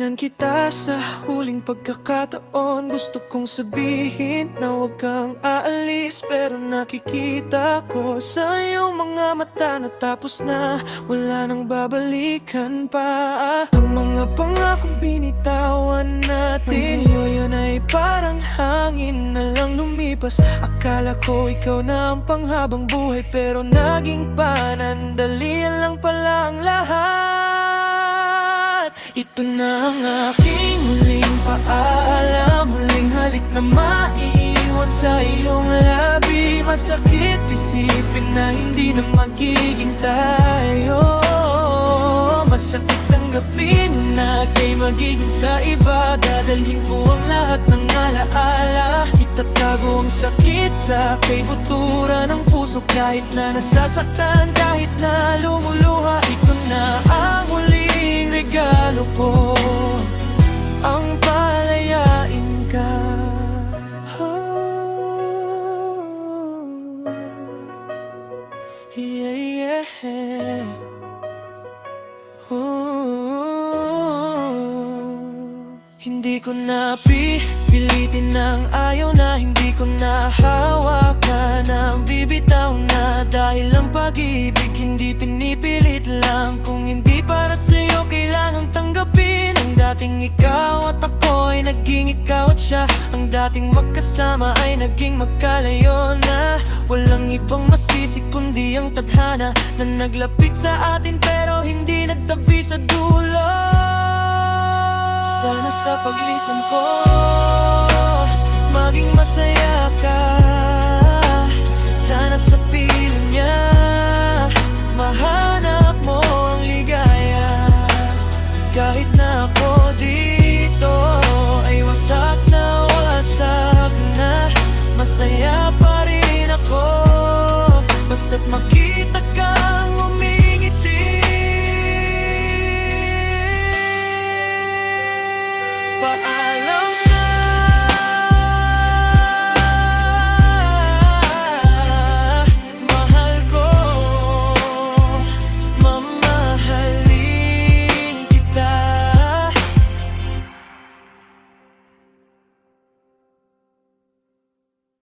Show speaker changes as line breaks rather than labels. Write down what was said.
Tingnan kita sa huling pagkakataon. Gusto kong sabihin na huwag kang aalis, pero nakikita ko sa iyong mga mata na tapos na, wala nang babalikan pa. Ang mga pangakong binitawan natin, yun ay parang hangin na lang lumipas. Akala ko ikaw na ang panghabang buhay, pero naging panandalian lang pala ang lahat. Ito na ang aking huling paalam, huling halik na maiiwan sa iyong labi. Masakit isipin na hindi na magiging tayo. Masakit tanggapin na kay magiging sa iba. Dadalhin ko ang lahat ng alaala. Itatago ang sakit sa kay butura ng puso. Kahit na nasasaktan, kahit na lumuluha, ito na ang huling regalo ko, ang palayain ka. Yeah, yeah. Hindi ko na pipilitin ng ayaw na, hindi ko na hawakan ang bibitaw na. Dahil ang pag-ibig hindi pinipilit lang. Kung hindi para sa'yo, kailangang tanggapin. Ang dating ikaw at ako ay naging ikaw at siya. Ang dating magkasama ay naging magkalayo na. Walang ibang masisi kundi ang tadhana na naglapit sa atin pero hindi nagtabi sa dulo. Sana sa paglisan ko